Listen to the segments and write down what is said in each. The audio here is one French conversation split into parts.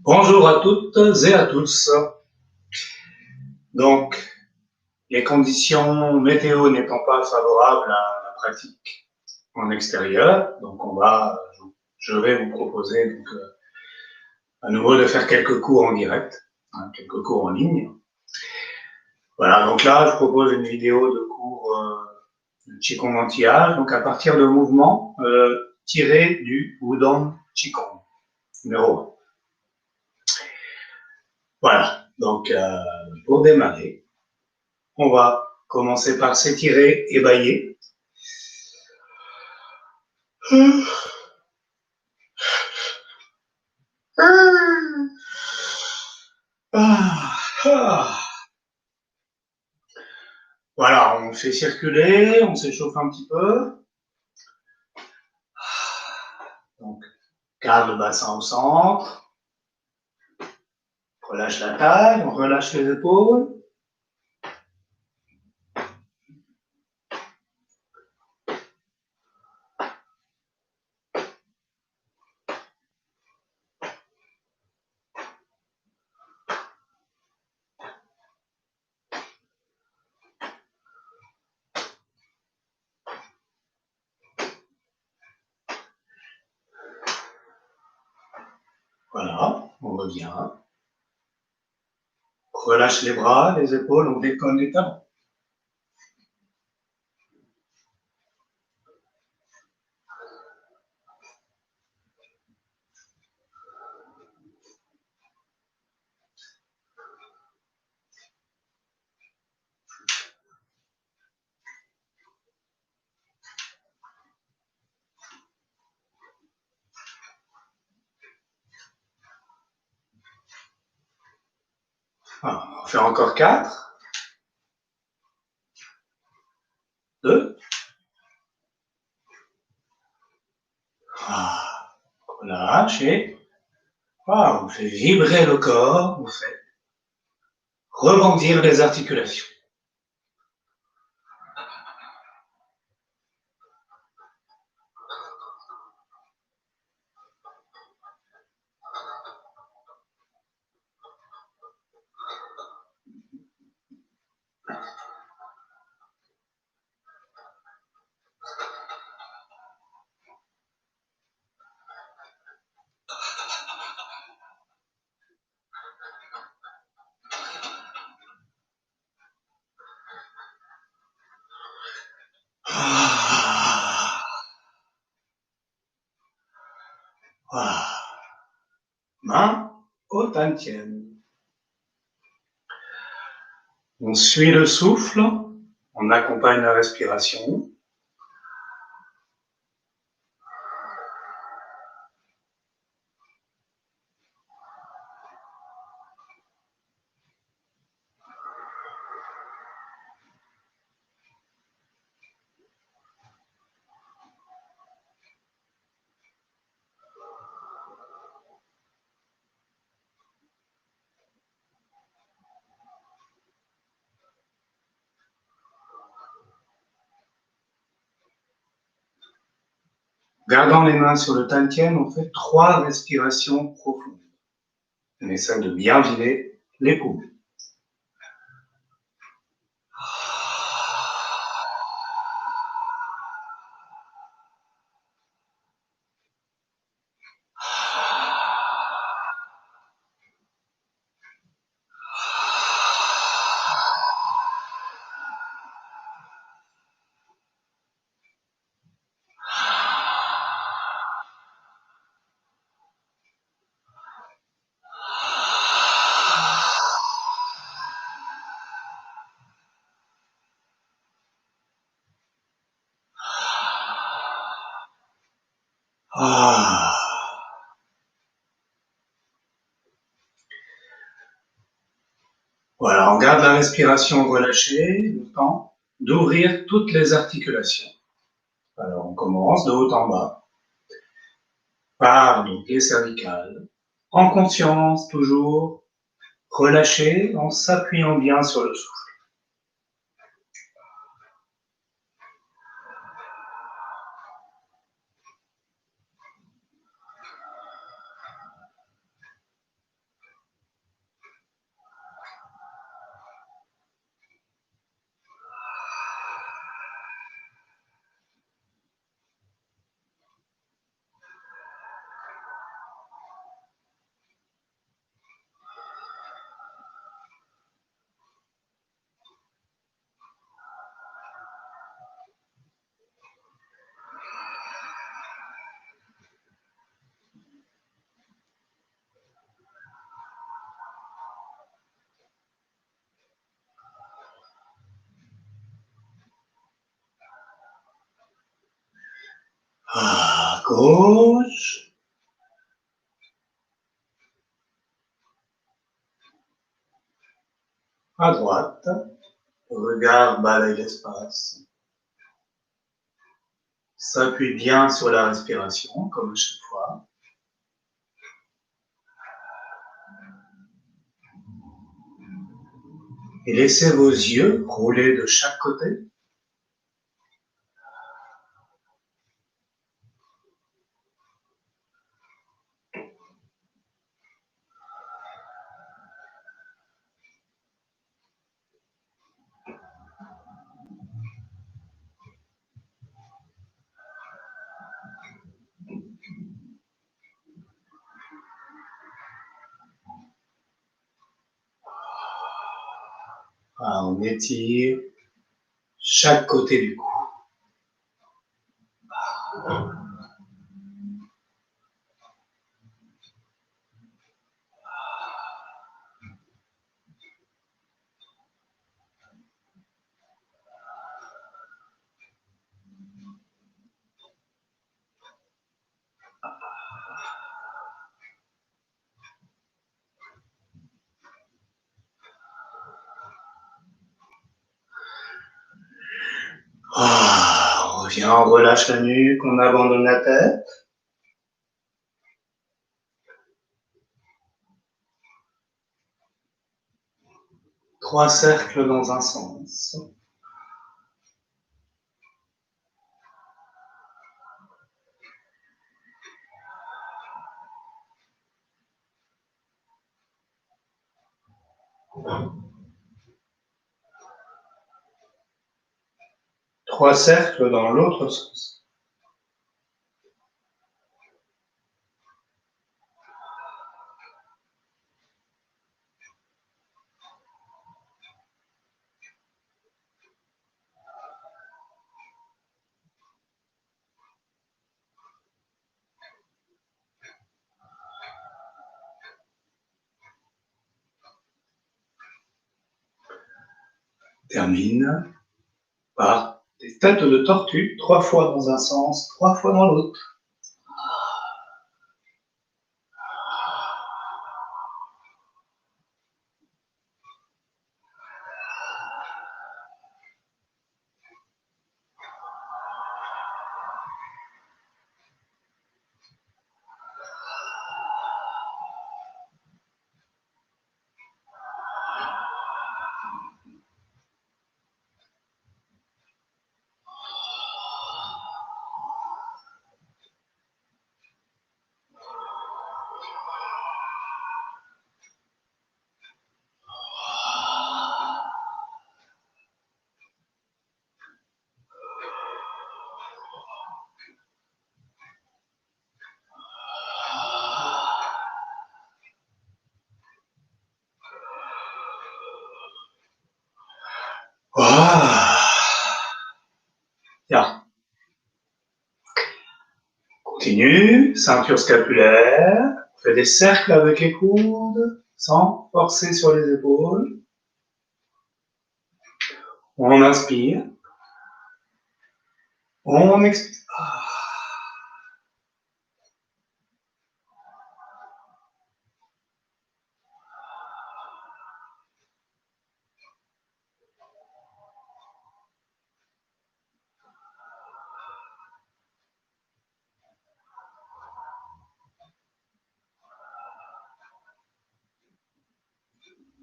Bonjour à toutes et à tous. Donc, les conditions météo n'étant pas favorables à la pratique en extérieur, donc je vais vous proposer à nouveau de faire quelques cours en direct, quelques cours en ligne. Voilà, donc là, je propose une vidéo de cours de Qigong anti-âge, donc à partir de mouvements tirés du Wudong Qigong, numéro 1. Voilà, donc pour démarrer, on va commencer par s'étirer et bailler. Voilà, on fait circuler, on s'échauffe un petit peu. Donc, garde le bassin au centre. Relâche la taille, on relâche les épaules. Voilà, on revient. Relâche les bras, les épaules, on décolle les talons. Voilà, on fait encore 4. 2. Relâche et on fait vibrer le corps, on fait rebondir les articulations. Main au tantien. On suit le souffle, on accompagne la respiration. Gardant les mains sur le tantien, on fait 3 respirations profondes. On essaie de bien vider les poumons. Voilà, on garde la respiration relâchée, le temps d'ouvrir toutes les articulations. Alors, on commence de haut en bas, par les pieds cervicales, en conscience toujours, relâché en s'appuyant bien sur le souffle. À gauche. À droite. Le regard balaye l'espace. S'appuie bien sur la respiration, comme à chaque fois. Et laissez vos yeux rouler de chaque côté. On étire chaque côté du cou. On revient, on relâche la nuque, on abandonne la tête. Trois cercles dans un sens. Trois cercles dans l'autre sens. Termine par des têtes de tortue, 3 fois dans un sens, 3 fois dans l'autre. Bien. Continue, ceinture scapulaire, on fait des cercles avec les coudes, sans forcer sur les épaules. On inspire, on expire.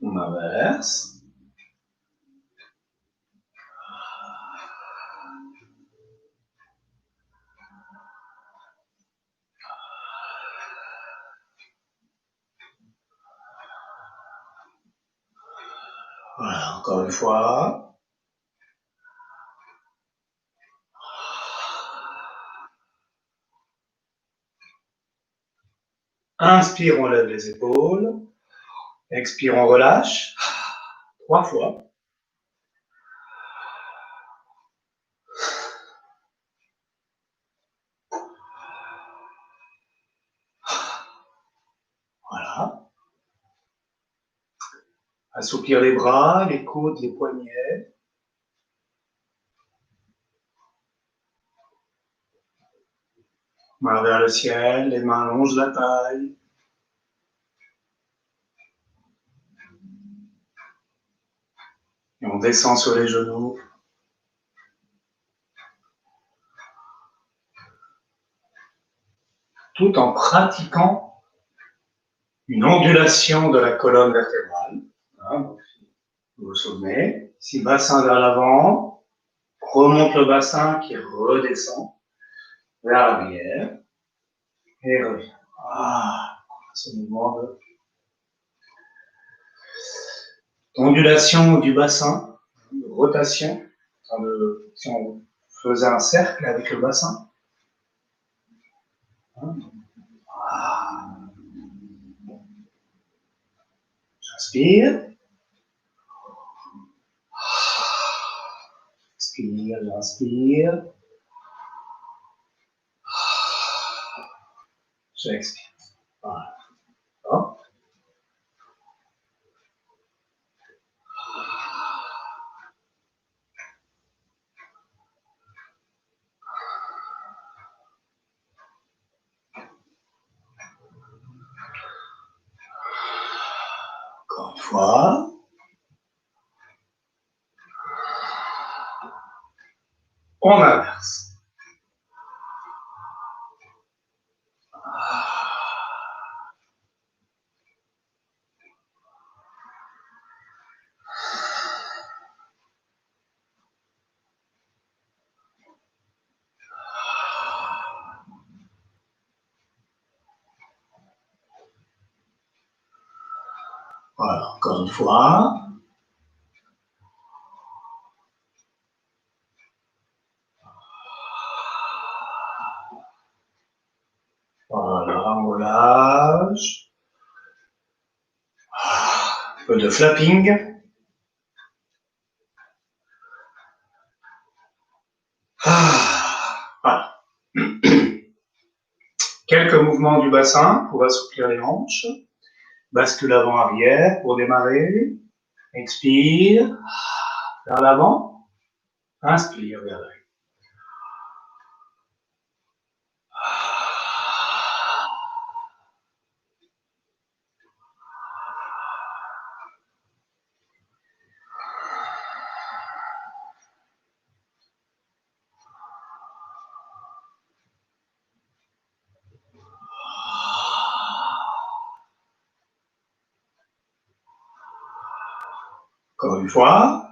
On inverse. Voilà, encore une fois. Inspire, on lève les épaules. Expire, on relâche. 3 fois. Voilà. Assouplir les bras, les coudes, les poignets. Main vers le ciel, les mains longent la taille. Et on descend sur les genoux. Tout en pratiquant une ondulation de la colonne vertébrale. Vous vous souvenez, ici bassin vers l'avant, remonte le bassin qui redescend vers l'arrière et revient. Ce mouvement d'ondulation du bassin, de rotation, si on faisait un cercle avec le bassin. J'inspire. J'inspire. J'expire. Voilà. Hop. Encore une fois. On inverse. Voilà, encore une fois. Voilà, on lâche. Un peu de flapping. Voilà. Quelques mouvements du bassin pour assouplir les hanches. Bascule avant-arrière pour démarrer. Expire. Vers l'avant. Inspire vers l'arrière. Encore une fois.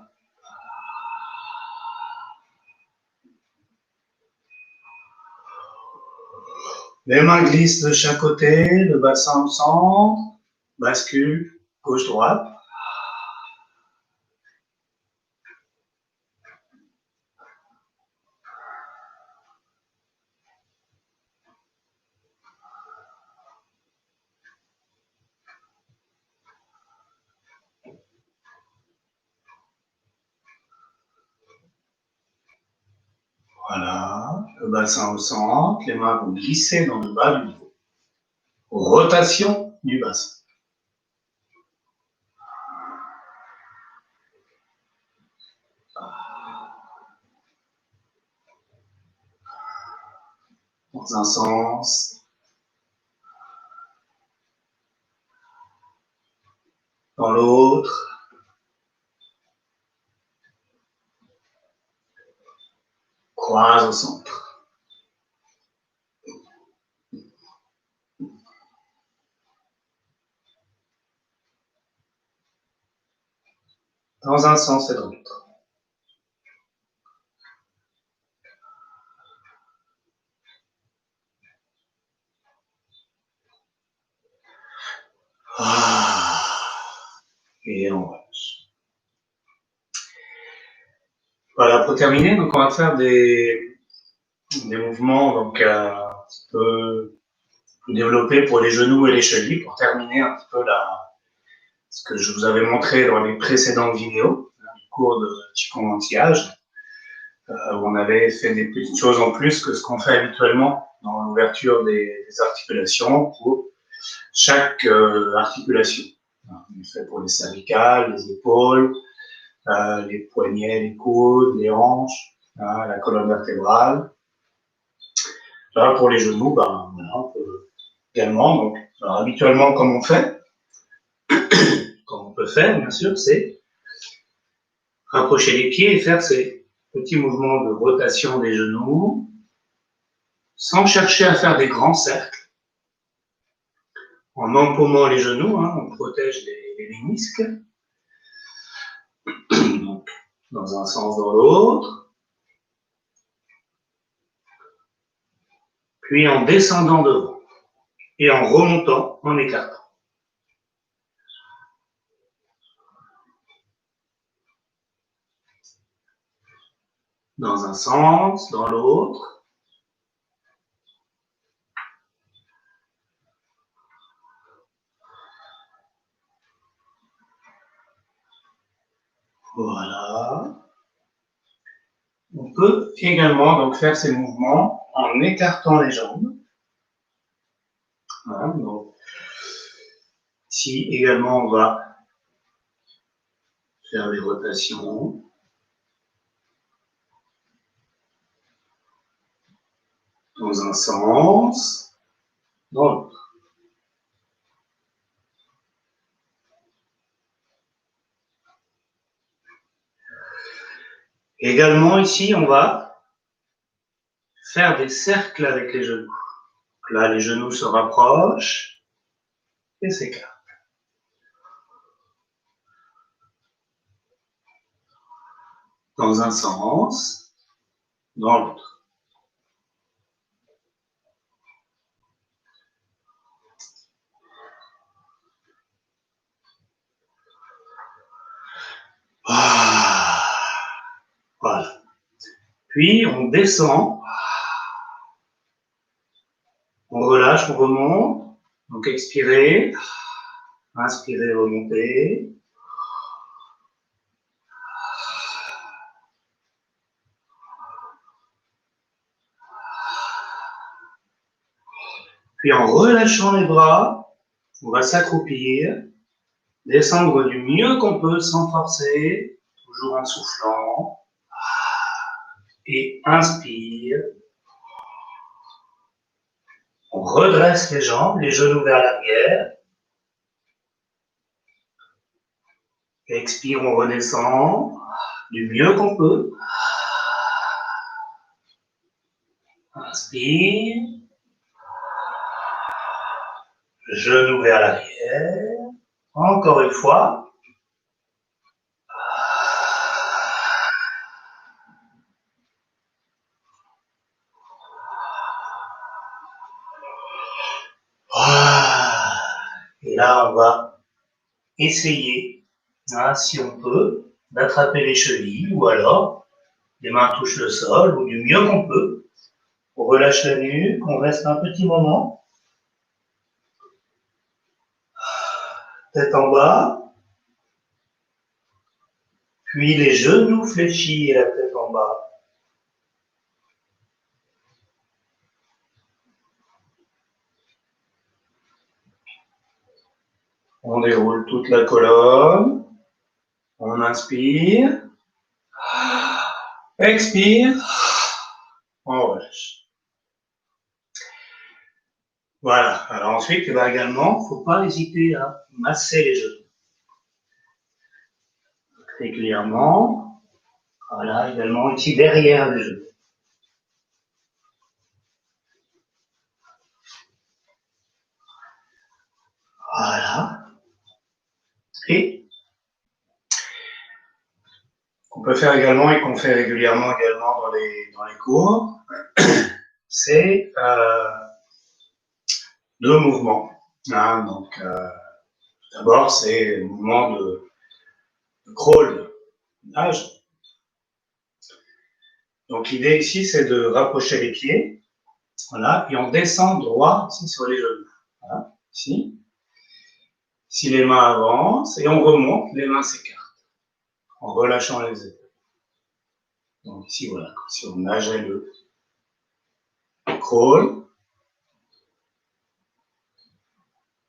Les mains glissent de chaque côté, le bassin au centre, bascule, gauche-droite. Voilà, le bassin au centre, les mains vont glisser dans le bas du dos. Rotation du bassin. Dans un sens, dans l'autre. Croise au centre. Dans un sens et dans l'autre. Et on relâche. Voilà, pour terminer, donc on va faire des mouvements donc un petit peu plus développés pour les genoux et les chevilles, pour terminer un petit peu ce que je vous avais montré dans les précédentes vidéos, du cours de Qigong anti-âge, où on avait fait des petites choses en plus que ce qu'on fait habituellement dans l'ouverture des articulations pour chaque articulation. On fait pour les cervicales, les épaules, les poignets, les coudes, les hanches, la colonne vertébrale. Là, pour les genoux, ben, voilà, on peut également. Donc, alors, habituellement, comme on peut faire, bien sûr, c'est rapprocher les pieds et faire ces petits mouvements de rotation des genoux, sans chercher à faire des grands cercles. En empaumant les genoux, hein, on protège les ménisques. Donc, dans un sens, dans l'autre. Puis en descendant devant et en remontant, en écartant. Dans un sens, dans l'autre. Voilà. On peut également donc faire ces mouvements en écartant les jambes. Voilà, donc, ici également, on va faire des rotations. Dans un sens, dans l'autre. Également ici, on va faire des cercles avec les genoux. Donc là, les genoux se rapprochent et s'écartent. Dans un sens, dans l'autre. Voilà. Puis on descend, on relâche, on remonte. Donc expirez, inspirez, remontez. Puis en relâchant les bras, on va s'accroupir, descendre du mieux qu'on peut sans forcer, toujours en soufflant. Et inspire. On redresse les jambes, les genoux vers l'arrière. Expire, on redescend du mieux qu'on peut. Inspire. Genoux vers l'arrière. Encore une fois. Et là, on va essayer, hein, si on peut, d'attraper les chevilles ou alors les mains touchent le sol ou du mieux qu'on peut. On relâche la nuque, on reste un petit moment. Tête en bas. Puis les genoux fléchis et la tête en bas. On déroule toute la colonne. On inspire. Expire. On relâche. Voilà. Alors ensuite, il va également, il ne faut pas hésiter à masser les genoux. Régulièrement. Voilà, également ici derrière les genoux. Voilà. Et qu'on peut faire également et qu'on fait régulièrement également dans les cours, c'est deux mouvements. Hein, donc, d'abord, c'est le mouvement de crawl, nage. Donc, l'idée ici, c'est de rapprocher les pieds. Voilà, et on descend droit ici sur les genoux. Voilà, ici. Si les mains avancent et on remonte, les mains s'écartent en relâchant les épaules. Donc ici, voilà, comme si on nageait le crawl.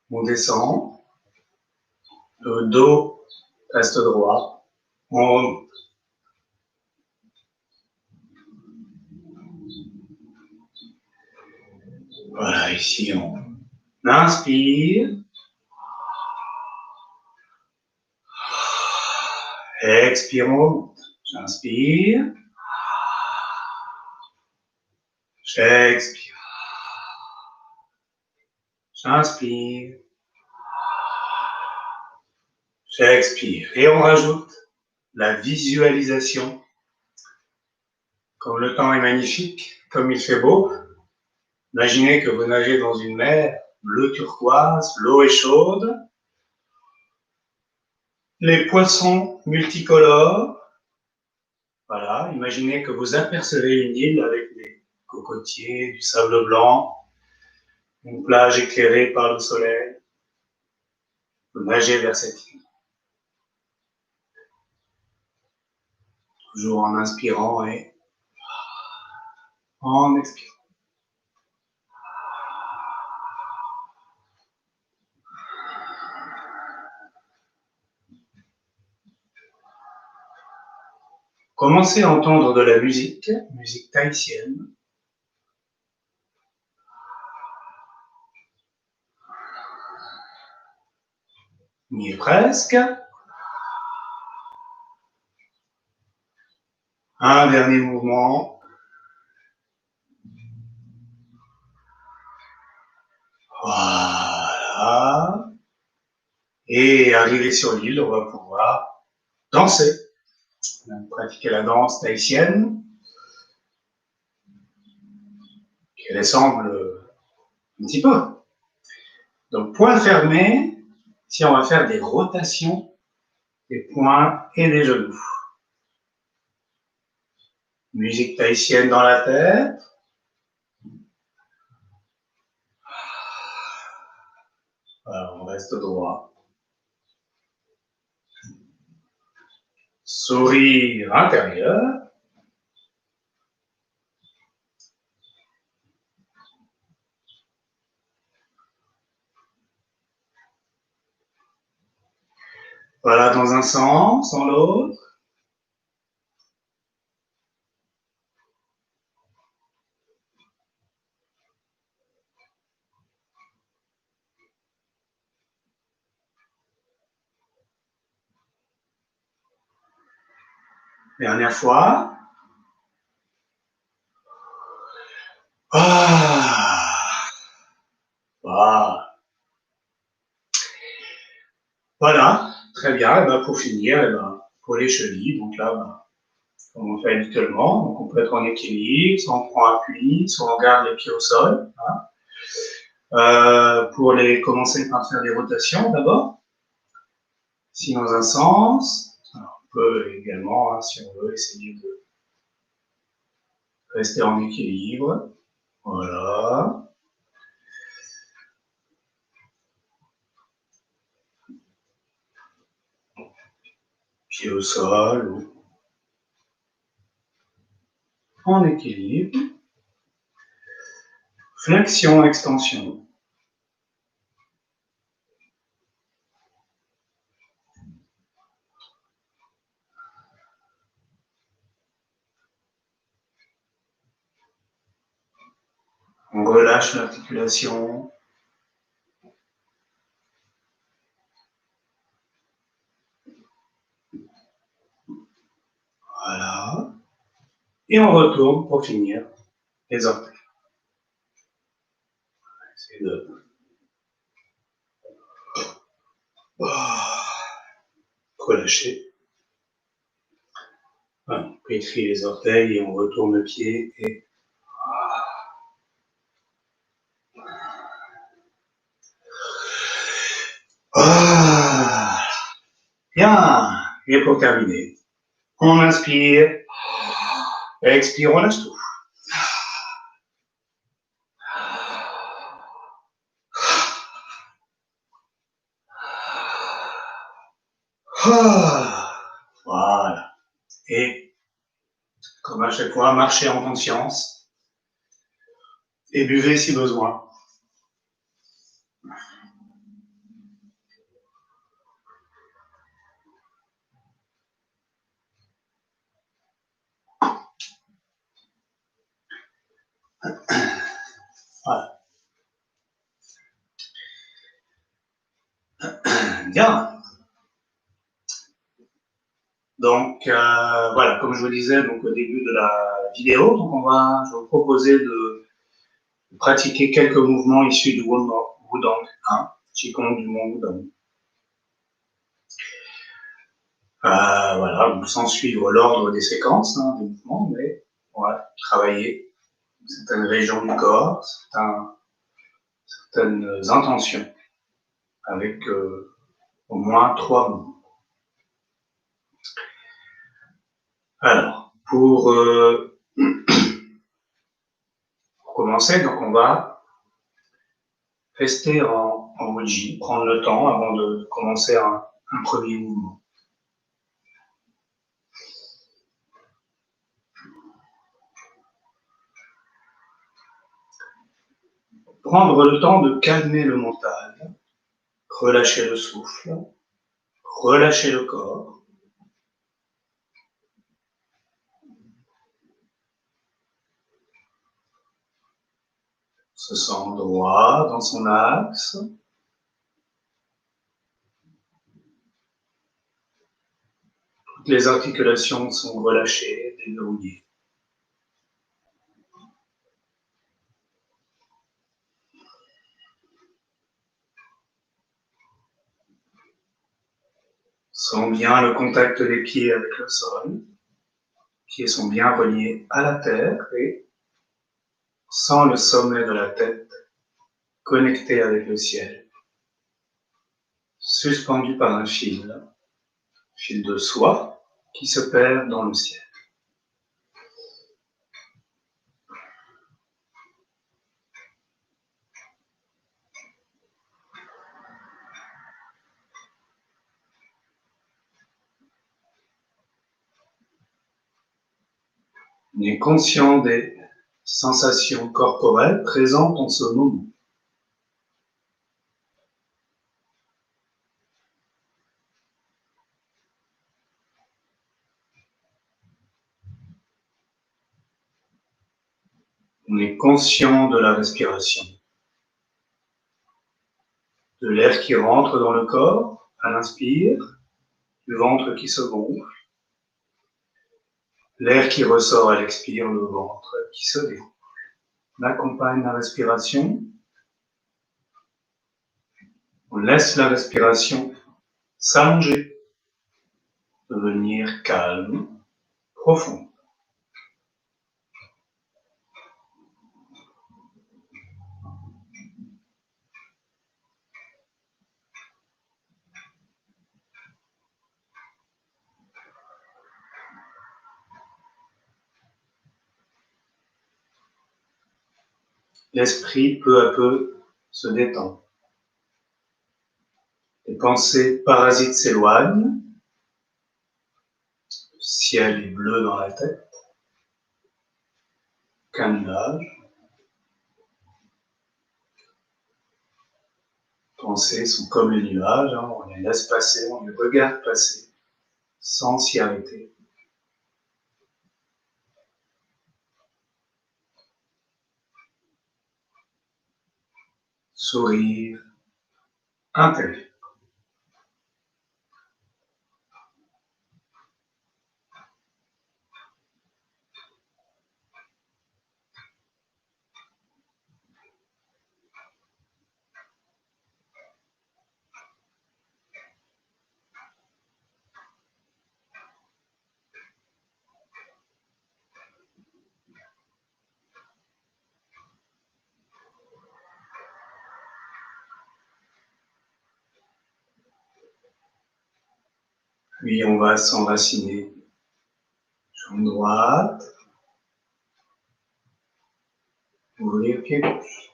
On descend. Le dos reste droit. On remonte. Voilà, ici on inspire. Expire, on remonte. J'inspire. J'expire. J'inspire. J'expire. Et on rajoute la visualisation. Comme le temps est magnifique, comme il fait beau, imaginez que vous nagez dans une mer bleu turquoise, l'eau est chaude, les poissons multicolores. Voilà, imaginez que vous apercevez une île avec des cocotiers, du sable blanc, une plage éclairée par le soleil. Vous nagez vers cette île. Toujours en inspirant et en expirant. Commencez à entendre de la musique tahitienne. On y est presque. Un dernier mouvement. Voilà. Et arrivé sur l'île, on va pouvoir danser. On va pratiquer la danse tahitienne, qui ressemble un petit peu. Donc, point fermé, si on va faire des rotations des poings et des genoux. Musique tahitienne dans la tête. Voilà, on reste droit. Sourire intérieur. Voilà, dans un sens, dans l'autre. Dernière fois. Ah. Ah. Voilà, très bien. Et ben, pour finir, et ben, pour les chevilles, donc là, ben, comme on fait habituellement, donc on peut être en équilibre, soit on prend appui, soit on garde les pieds au sol. Hein. Pour commencer par faire des rotations d'abord, si dans un sens. Alors, on peut également, hein, si on veut, essayer de rester en équilibre. Voilà. Pieds au sol ou en équilibre. Flexion, extension. On relâche l'articulation. Voilà. Et on retourne pour finir les orteils. C'est de relâcher. Voilà. On pétrit les orteils et on retourne le pied et bien. Et pour terminer, on inspire, expire, on lâche tout. Voilà. Et comme à chaque fois, marchez en conscience et buvez si besoin. Voilà. Bien. Donc, voilà, comme je vous disais donc, au début de la vidéo, donc je vais vous proposer de pratiquer quelques mouvements issus du Wudang 1, Qigong du Mont Wudang. Voilà, donc sans suivre l'ordre des séquences des mouvements, mais voilà, travailler certaines régions du corps, certaines intentions, avec au moins 3 mouvements. Alors, pour commencer, donc on va rester en Wuji, prendre le temps avant de commencer un premier mouvement. Prendre le temps de calmer le mental, relâcher le souffle, relâcher le corps. Se sent droit dans son axe. Toutes les articulations sont relâchées, déverrouillées. Sent bien le contact des pieds avec le sol. Les pieds sont bien reliés à la terre et sent le sommet de la tête connecté avec le ciel, suspendu par un fil de soie qui se perd dans le ciel. On est conscient des sensations corporelles présentes en ce moment. On est conscient de la respiration, de l'air qui rentre dans le corps à l'inspire, du ventre qui se gonfle, l'air qui ressort à l'expire, le ventre qui se dégonfle. On accompagne la respiration, on laisse la respiration s'allonger, devenir calme, profonde. L'esprit, peu à peu, se détend. Les pensées parasites s'éloignent. Le ciel est bleu dans la tête. Aucun nuage. Les pensées sont comme les nuages, on les laisse passer, on les regarde passer, sans s'y arrêter. Sourire intérieur. Puis on va s'enraciner. Jambe droite. Ouvrir pied gauche.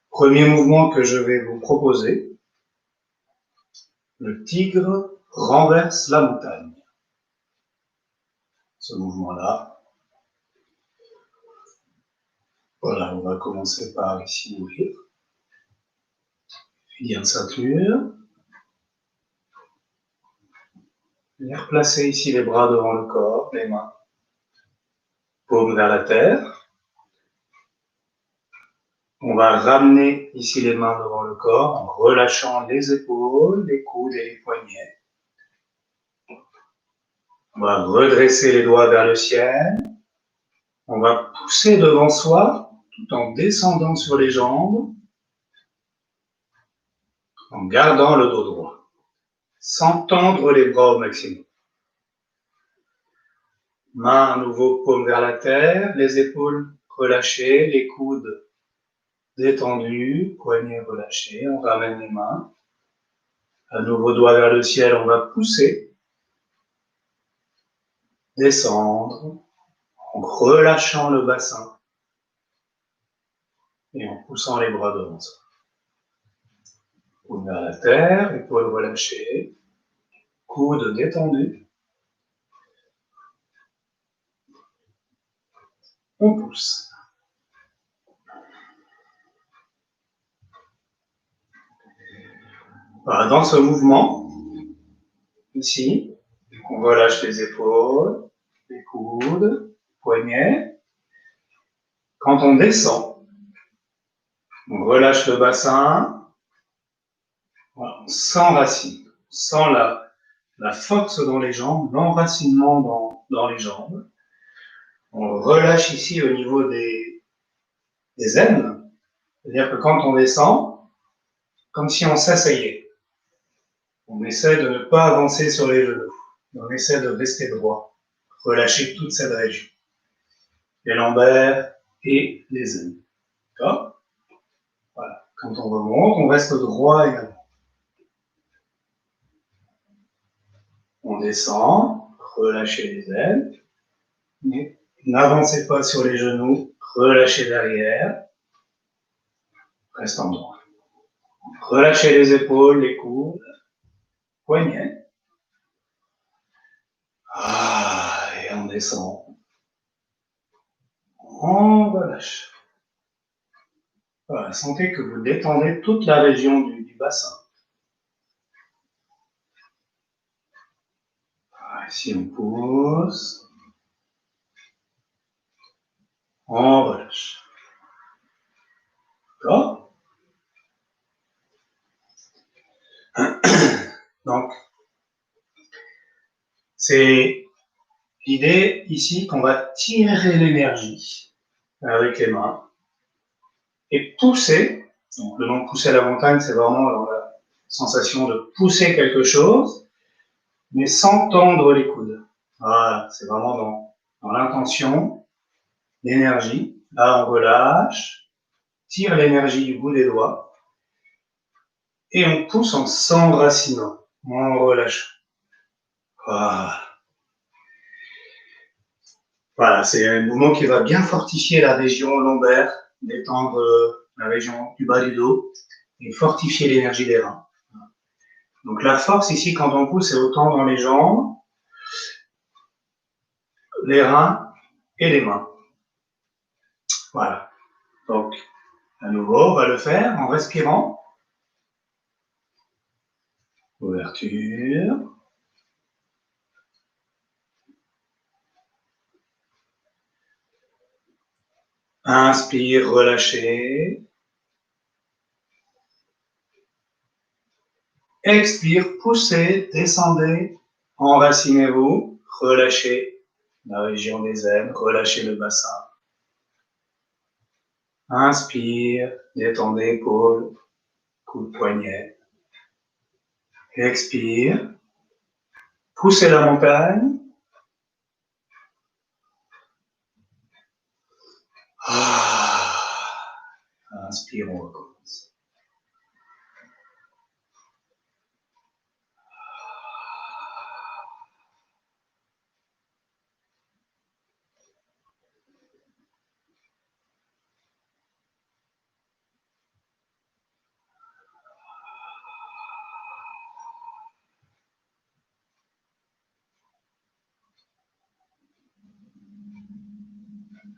Premier mouvement que je vais vous proposer. Le tigre renverse la montagne. Ce mouvement-là. Voilà, on va commencer par ici ouvrir. Bien ceinture. Et replacer ici les bras devant le corps, les mains. Paume vers la terre. On va ramener ici les mains devant le corps en relâchant les épaules, les coudes et les poignets. On va redresser les doigts vers le ciel. On va pousser devant soi tout en descendant sur les jambes, en gardant le dos droit, sans tendre les bras au maximum. Mains à nouveau, paumes vers la terre, les épaules relâchées, les coudes détendus, poignets relâchés. On ramène les mains. À nouveau, doigts vers le ciel, on va pousser, descendre, en relâchant le bassin et en poussant les bras devant soi. Coude vers la terre, épaules relâchées, coudes détendus. On pousse. Voilà, dans ce mouvement, ici, on relâche les épaules, les coudes, poignets. Quand on descend, on relâche le bassin, voilà, on s'enracine, on sent la force dans les jambes, l'enracinement dans les jambes. On relâche ici au niveau des aines, c'est-à-dire que quand on descend, comme si on s'asseyait. On essaie de ne pas avancer sur les genoux. On essaie de rester droit. Relâcher toute cette région. Les lombaires et les aines. D'accord ? Voilà. Quand on remonte, on reste droit également. On descend, relâchez les aines. Mais n'avancez pas sur les genoux, relâchez derrière. Reste en droit. Relâchez les épaules, les coudes, poignets. Et on descend. On relâche. Voilà, sentez que vous détendez toute la région du bassin. Voilà, ici on pousse. On relâche. D'accord ? Donc, c'est l'idée ici qu'on va tirer l'énergie avec les mains et pousser. Donc, le nom de pousser à la montagne, c'est vraiment la sensation de pousser quelque chose, mais sans tendre les coudes. Voilà, c'est vraiment dans l'intention, l'énergie. Là, on relâche, tire l'énergie du bout des doigts et on pousse en s'enracinant, en relâchant. Voilà. Voilà, c'est un mouvement qui va bien fortifier la région lombaire, détendre la région du bas du dos et fortifier l'énergie des reins. Donc la force ici, quand on pousse, c'est autant dans les jambes, les reins et les mains. Voilà. Donc, à nouveau, on va le faire en respirant. Ouverture. Inspire, relâchez. Expire, poussez, descendez, enracinez-vous, relâchez la région des aines, relâchez le bassin. Inspire, détendez épaules, coude, poignet. Expire, poussez la montagne. Inspire, on recommence.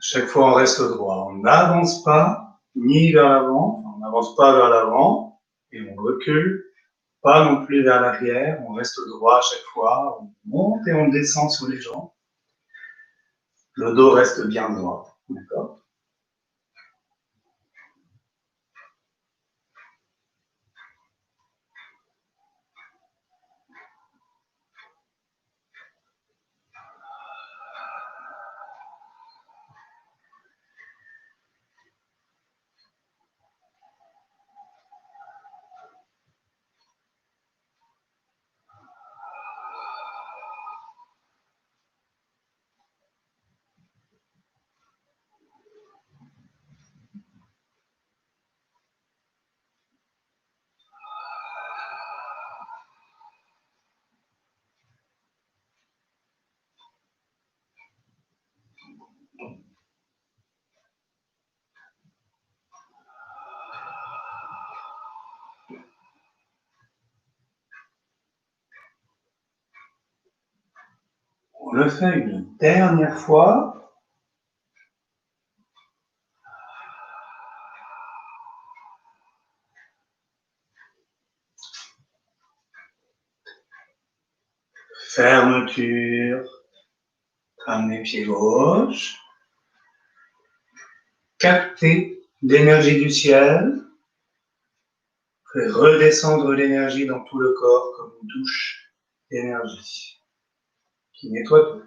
Chaque fois, on reste droit. On n'avance pas, ni vers l'avant, on n'avance pas vers l'avant, et on recule, pas non plus vers l'arrière. On reste droit à chaque fois. On monte et on descend sur les jambes. Le dos reste bien droit. D'accord ? le fait une dernière fois. Fermeture, crâne pied gauche. Capter l'énergie du ciel. Redescendre l'énergie dans tout le corps comme une douche d'énergie qui nettoie tout.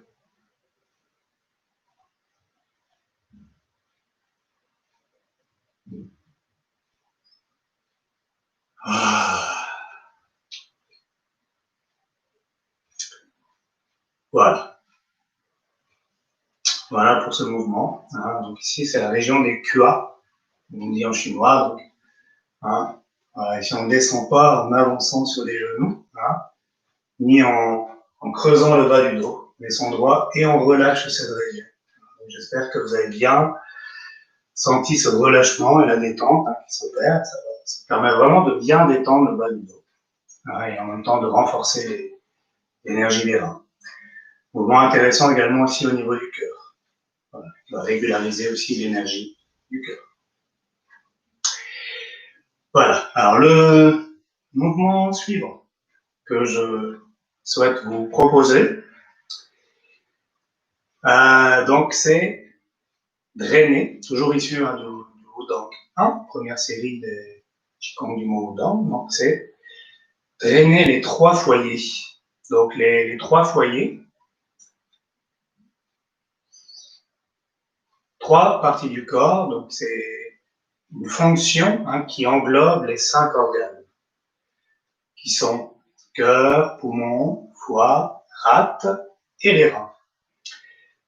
Ah. Voilà. Voilà pour ce mouvement. Hein. Donc ici, c'est la région des QA, on dit en chinois. Donc, hein. Voilà. Ici, on ne descend pas en avançant sur les genoux, hein, ni en creusant le bas du dos. On met son doigt et on relâche cette région. J'espère que vous avez bien senti ce relâchement et la détente, hein, qui s'opère. Ça permet vraiment de bien détendre le bas du dos, hein, et en même temps de renforcer l'énergie des reins. Mouvement intéressant également aussi au niveau du cœur. Voilà. Il va régulariser aussi l'énergie du cœur. Voilà. Alors le mouvement suivant que je souhaite vous proposer, donc c'est drainer, toujours issu, hein, du Wudang 1, première série des Qigong du mot Wudang. Donc c'est drainer les 3 foyers. Donc les 3 foyers, 3 parties du corps, donc c'est une fonction, hein, qui englobe les 5 organes, qui sont cœur, poumon, foie, rate et les reins.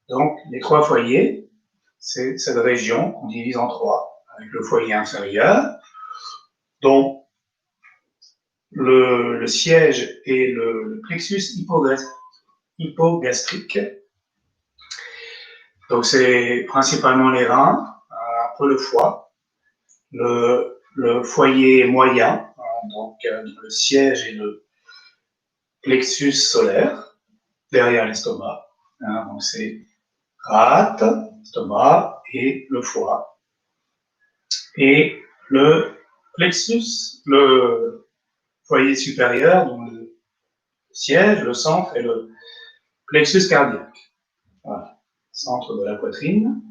Donc les 3 foyers, c'est cette région qu'on divise en 3, avec le foyer inférieur, dont le siège est le plexus hypogastrique. Donc c'est principalement les reins, un peu le foie, le foyer moyen, hein, donc le siège et le plexus solaire, derrière l'estomac. Hein, donc c'est rate, estomac et le foie. Et le plexus, le foyer supérieur, donc le siège, le centre et le plexus cardiaque. Voilà, centre de la poitrine,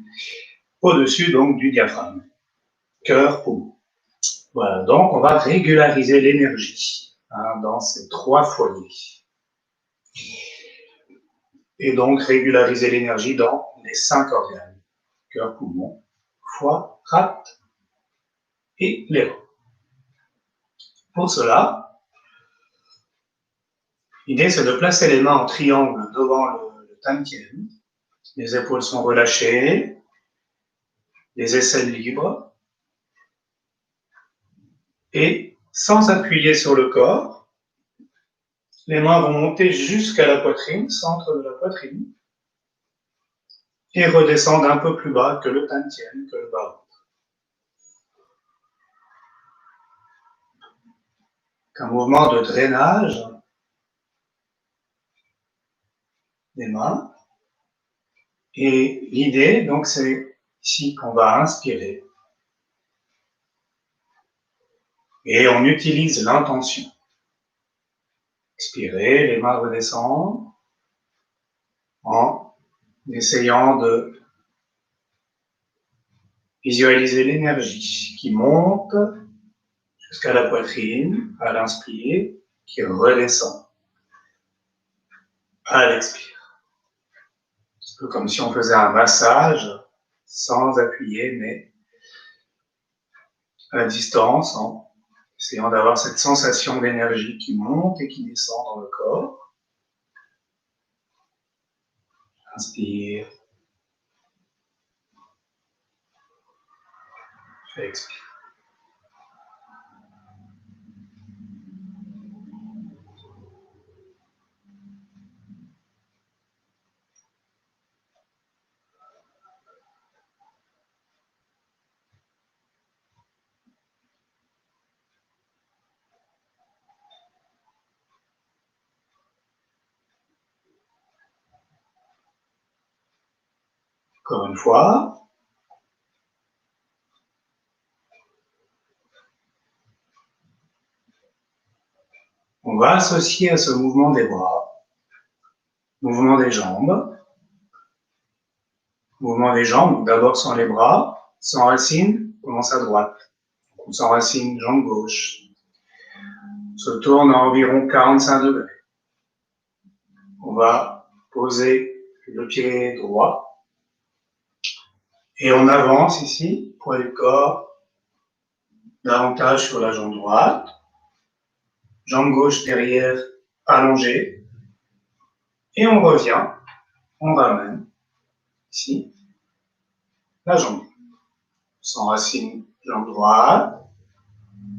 au-dessus donc du diaphragme, cœur, poumon. Voilà, donc on va régulariser l'énergie, hein, dans ces 3 foyers. Et donc régulariser l'énergie dans les 5 organes, cœur, poumon, foie, rate et les reins. Pour cela, l'idée c'est de placer les mains en triangle devant le Tantien. Les épaules sont relâchées, les aisselles libres, et sans appuyer sur le corps, les mains vont monter jusqu'à la poitrine, centre de la poitrine, et redescendre un peu plus bas que le Tantien, que le bas. Un mouvement de drainage des mains. Et l'idée, donc, c'est ici qu'on va inspirer. Et on utilise l'intention. Expirer, les mains redescendent en essayant de visualiser l'énergie qui monte jusqu'à la poitrine à l'inspire, qui redescend à l'expire. Un peu comme si on faisait un massage sans appuyer, mais à distance, en essayant d'avoir cette sensation d'énergie qui monte et qui descend dans le corps. Inspire. Expire. Encore une fois. On va associer à ce mouvement des bras, mouvement des jambes. Mouvement des jambes, d'abord sans les bras, sans racine, on commence à droite. On s'enracine, jambe gauche. On se tourne à environ 45 degrés. On va poser le pied droit. Et on avance ici, poids du corps, davantage sur la jambe droite. Jambe gauche derrière, allongée. Et on revient, on ramène, ici, la jambe. S'enracine, jambe droite,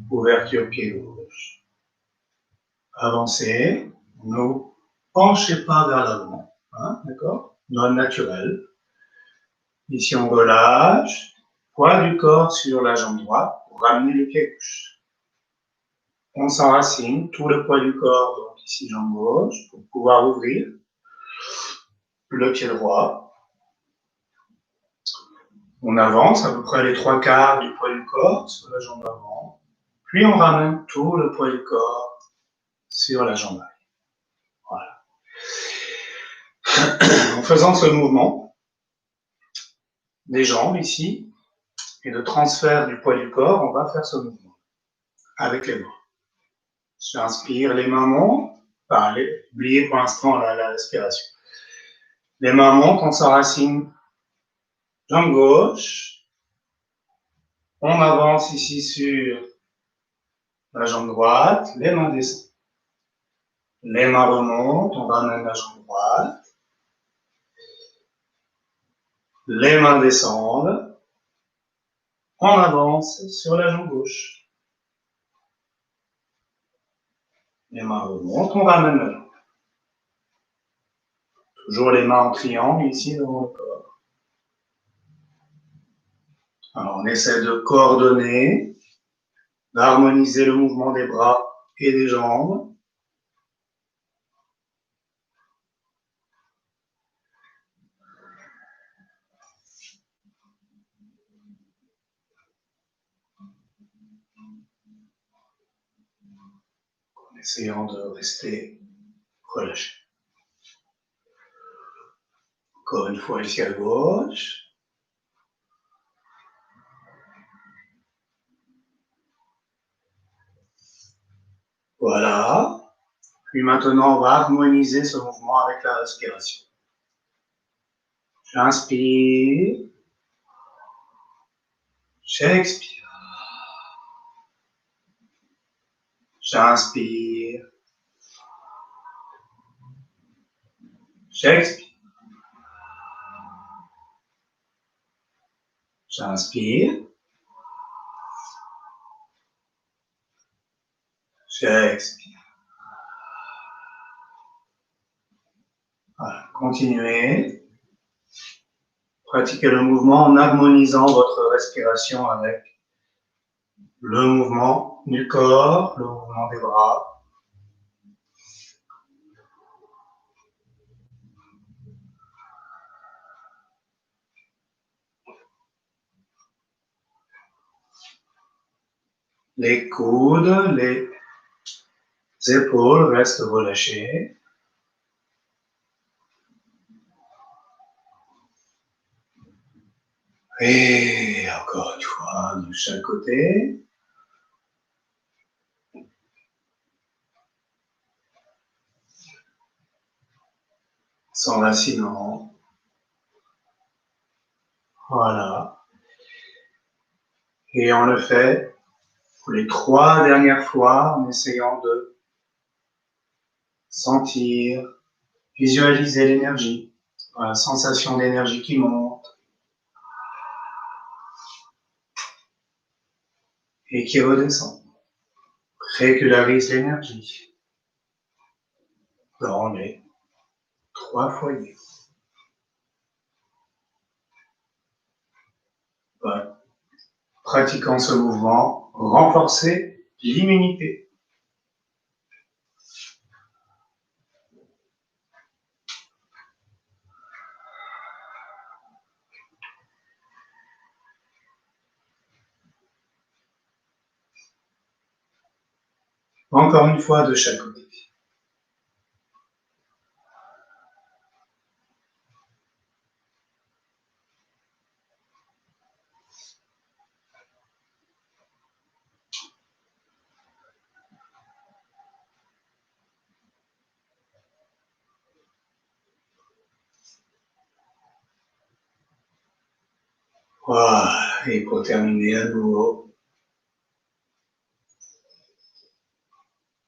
ouverture pied gauche. Avancez, ne penchez pas vers l'avant, hein, d'accord? Non naturel. Ici on relâche, poids du corps sur la jambe droite pour ramener le pied gauche. On s'enracine, tout le poids du corps, donc ici jambe gauche, pour pouvoir ouvrir le pied droit. On avance à peu près les 3/4 du poids du corps sur la jambe avant, puis on ramène tout le poids du corps sur la jambe arrière. Voilà. En faisant ce mouvement des jambes ici, et de transfert du poids du corps, on va faire ce mouvement avec les bras. J'inspire, les mains montent, enfin, oubliez pour l'instant la respiration. Les mains montent, on s'enracine, jambe gauche, on avance ici sur la jambe droite, les mains descendent. Les mains remontent, on ramène la jambe droite. Les mains descendent, on avance sur la jambe gauche. Les mains remontent, on ramène la jambe. Toujours les mains en triangle ici devant le corps. Alors on essaie de coordonner, d'harmoniser le mouvement des bras et des jambes. En essayant de rester relâché. Encore une fois ici à gauche. Voilà. Puis maintenant, on va harmoniser ce mouvement avec la respiration. J'inspire. J'expire. J'inspire. J'expire. J'inspire. J'expire. Voilà. Continuez. Pratiquez le mouvement en harmonisant votre respiration avec le mouvement du corps, le mouvement des bras. Les coudes, les épaules restent relâchées. Et encore une fois, de chaque côté. S'enracinant. Voilà. Et on le fait pour les 3 dernières fois en essayant de sentir, visualiser l'énergie, la sensation d'énergie qui monte et qui redescend. Régularise l'énergie dans les 3 foyers. Voilà. Pratiquant ce mouvement, renforcez l'immunité. Encore une fois, de chaque côté. Voilà, et pour terminer à nouveau,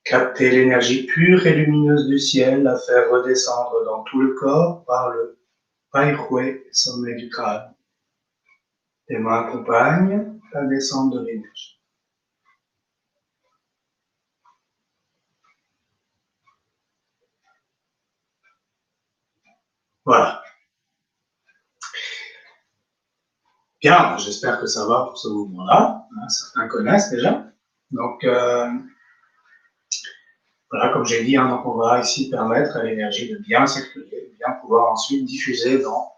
capter l'énergie pure et lumineuse du ciel, la faire redescendre dans tout le corps par le Paihui, sommet du crâne. Les mains accompagnent la descente de l'énergie. Voilà. Bien, j'espère que ça va pour ce mouvement-là. Certains connaissent déjà. Donc, voilà, comme j'ai dit, donc on va ici permettre à l'énergie de bien circuler, de bien pouvoir ensuite diffuser dans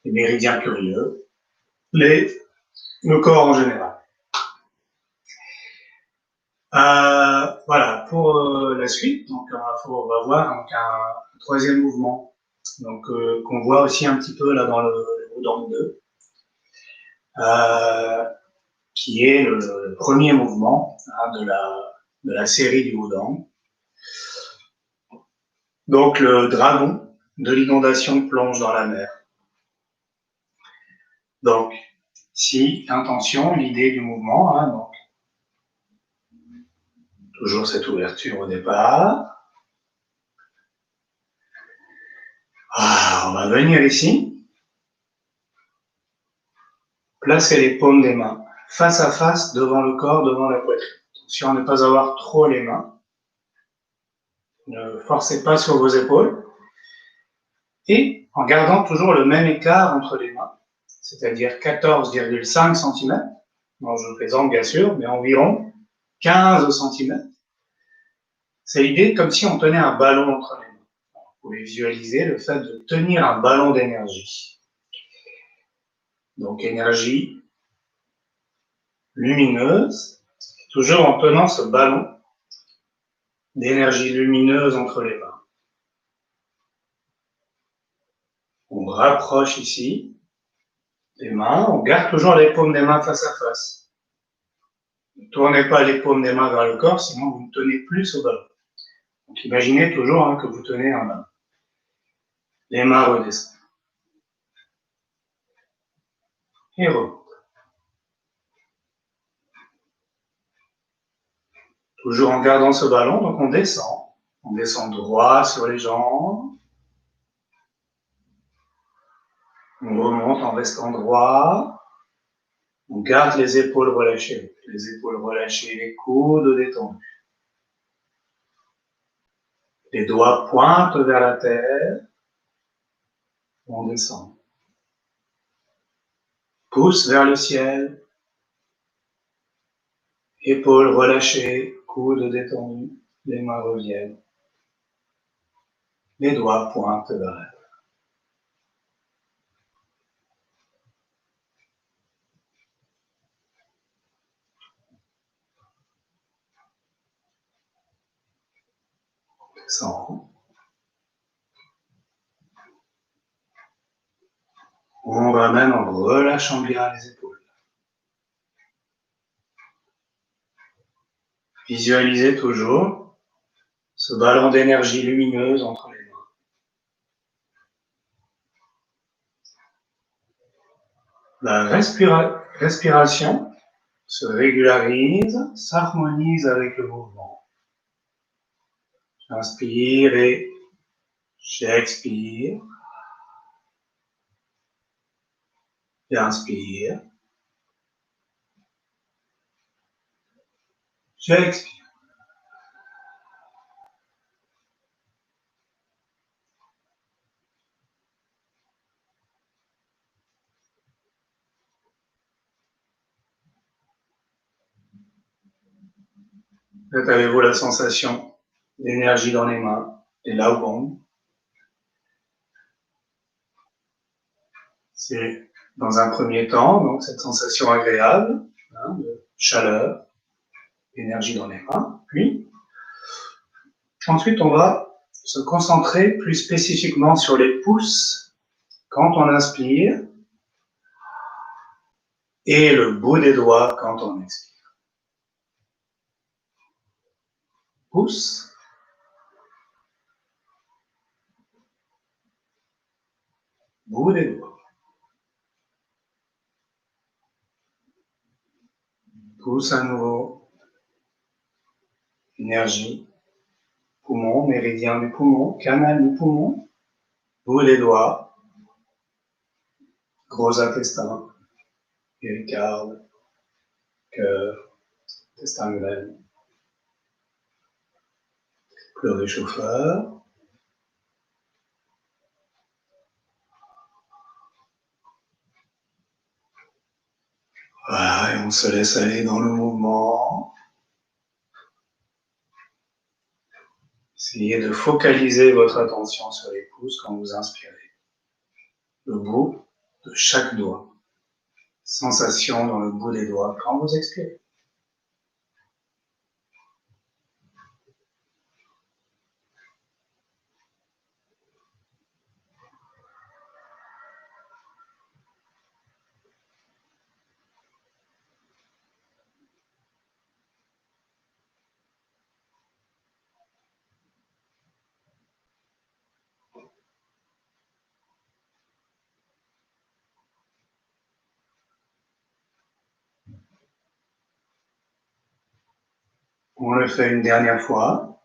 les méridiens curieux, le corps en général. Voilà, pour la suite, donc on va voir donc, un troisième mouvement, donc qu'on voit aussi un petit peu là dans le Wudang 2, qui est le premier mouvement de la série du Wudang. Donc le dragon de l'inondation plonge dans la mer. Donc, si l'intention, l'idée du mouvement, donc toujours cette ouverture au départ. On va venir ici, placer les paumes des mains face à face devant le corps, devant la poitrine. Attention à ne pas avoir trop les mains. Ne forcez pas sur vos épaules. Et en gardant toujours le même écart entre les mains, c'est-à-dire 14,5 cm. Bon, je plaisante bien sûr, mais environ 15 cm. C'est l'idée comme si on tenait un ballon entre les mains. Vous pouvez visualiser le fait de tenir un ballon d'énergie. Donc énergie lumineuse, toujours en tenant ce ballon d'énergie lumineuse entre les mains. On rapproche ici les mains, on garde toujours les paumes des mains face à face. Ne tournez pas les paumes des mains vers le corps, sinon vous ne tenez plus ce ballon. Donc imaginez toujours que vous tenez un ballon. Les mains redescendent. Et remontent. Toujours en gardant ce ballon, donc on descend. On descend droit sur les jambes. On remonte en restant droit. On garde les épaules relâchées. Les épaules relâchées, les coudes détendus. Les doigts pointent vers la terre. On descend. Pouce vers le ciel. Épaules relâchées, coudes détendus. Les mains reviennent. Les doigts pointent vers la terre. On descend. On ramène en relâchant bien les épaules. Visualisez toujours ce ballon d'énergie lumineuse entre les mains. La respiration se régularise, s'harmonise avec le mouvement. J'inspire et j'expire. J'inspire. J'expire. Peut-être avez-vous la sensation d'énergie dans les mains, et là où c'est dans un premier temps, donc cette sensation agréable de chaleur, d'énergie dans les mains, puis Ensuite, on va se concentrer plus spécifiquement sur les pouces quand on inspire et le bout des doigts quand on expire. Pouce, bout des doigts. Pouce à nouveau. Énergie. Poumon, méridien du poumon, canal du poumon, bout des doigts, gros intestin, péricarde, cœur, intestin grêle, pleurer chauffeur. Voilà, et on se laisse aller dans le mouvement. Essayez de focaliser votre attention sur les pouces quand vous inspirez. Le bout de chaque doigt. Sensation dans le bout des doigts quand vous expirez. On le fait une dernière fois.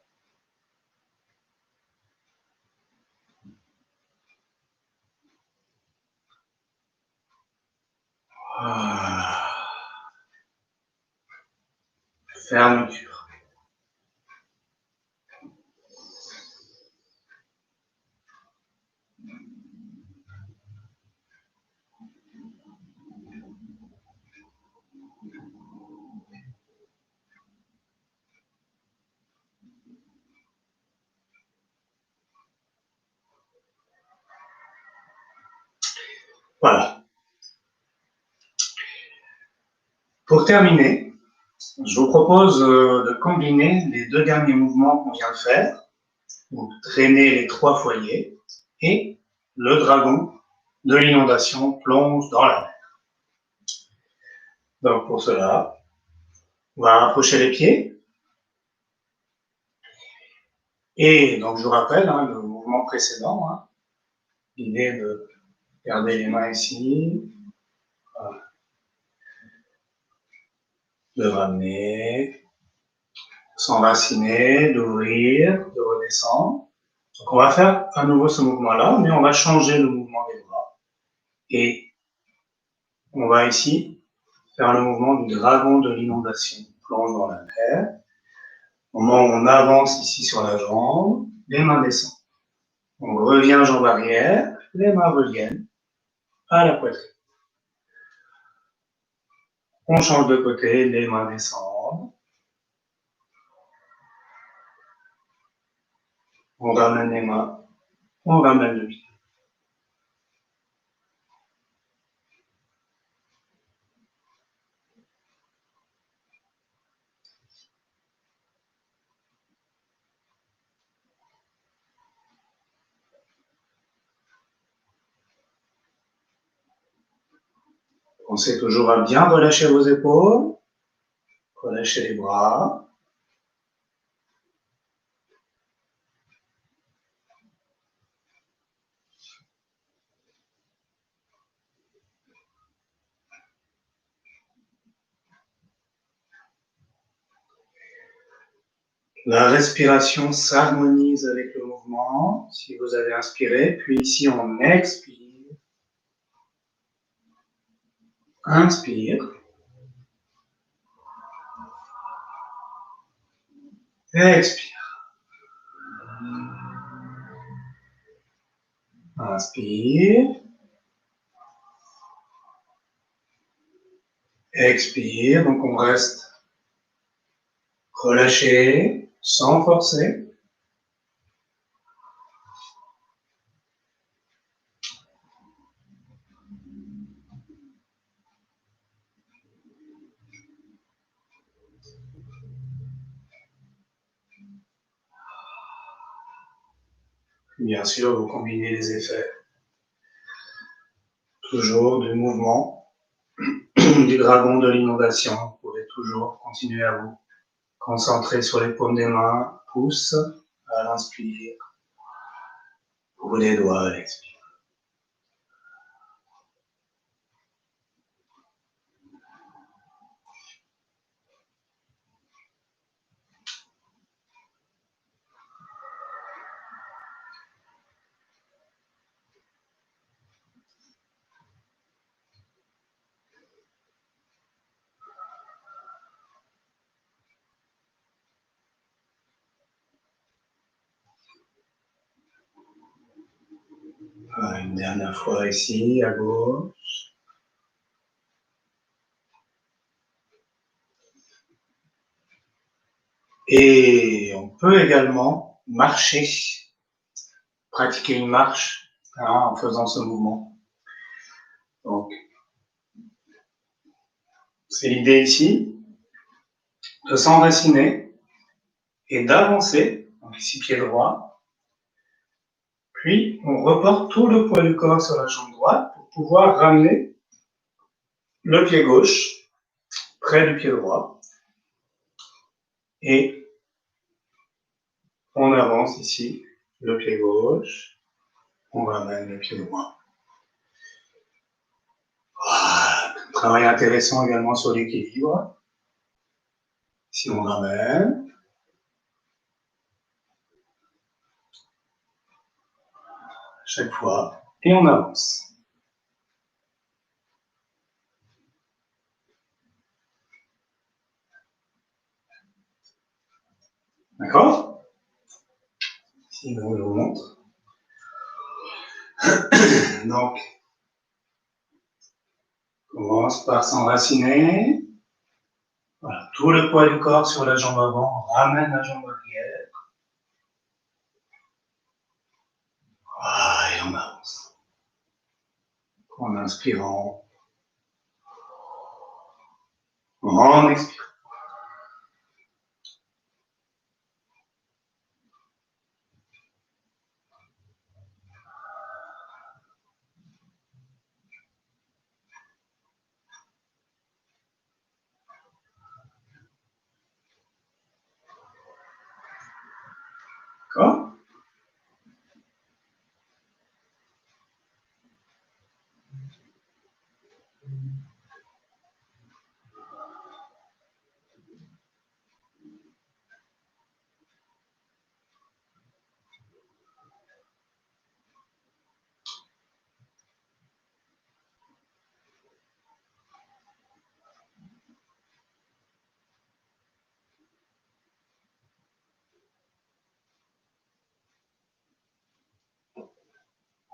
Fermeture. Voilà. Pour terminer, je vous propose de combiner les deux derniers mouvements qu'on vient de faire. Donc, drainer les 3 foyers et le dragon de l'inondation plonge dans la mer. Donc, pour cela, on va rapprocher les pieds. Et donc, je vous rappelle le mouvement précédent. L'idée de garder les mains ici, voilà, de ramener, s'enraciner, d'ouvrir, de redescendre. Donc, on va faire à nouveau ce mouvement-là, mais on va changer le mouvement des bras. Et on va ici faire le mouvement du dragon de l'inondation. Plonge dans la mer. Au moment où on avance ici sur la jambe, les mains descendent. On revient jambe arrière, les mains reviennent à la poitrine. On change de côté, les mains descendent. On ramène les mains, on ramène le pied. Pensez toujours à bien relâcher vos épaules, relâchez les bras. La respiration s'harmonise avec le mouvement. Si vous avez inspiré, puis ici on expire. Inspire. Expire. Inspire. Expire. Donc on reste relâché, sans forcer. Bien sûr, vous combinez les effets. Toujours du mouvement, du dragon de l'inondation. Vous pouvez toujours continuer à vous concentrer sur les paumes des mains, pouce à l'inspire, bout des doigts à l'expire. Une dernière fois ici, à gauche. Et on peut également marcher, pratiquer une marche en faisant ce mouvement. Donc, c'est l'idée ici de s'enraciner et d'avancer, donc ici pied droit. Puis, on reporte tout le poids du corps sur la jambe droite pour pouvoir ramener le pied gauche près du pied droit. Et on avance ici, le pied gauche, on ramène le pied droit. Voilà. Travail intéressant également sur l'équilibre. Si on ramène, chaque fois, et on avance. D'accord? Sinon, je vous montre. Donc, on commence par s'enraciner. Voilà, tout le poids du corps sur la jambe avant, on ramène la jambe arrière. Voilà, et on avance. En inspirant, en expirant. D'accord?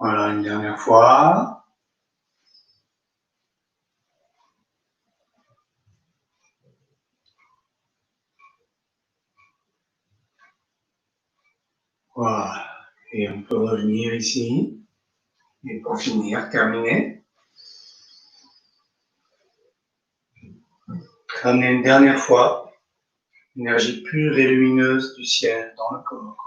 Voilà, une dernière fois. Voilà. Et on peut revenir ici. Et pour finir, terminer. Ramener une dernière fois. Énergie pure et lumineuse du ciel dans le corps.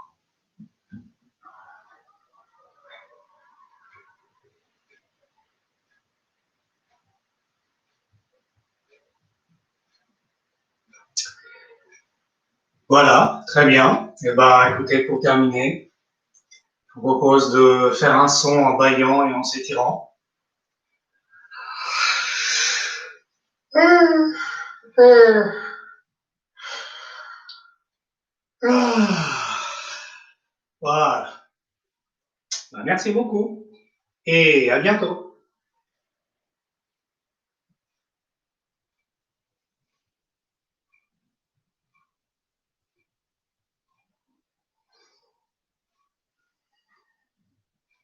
Voilà, très bien. Et écoutez, pour terminer, je vous propose de faire un son en bâillant et en s'étirant. Voilà. Merci beaucoup et à bientôt.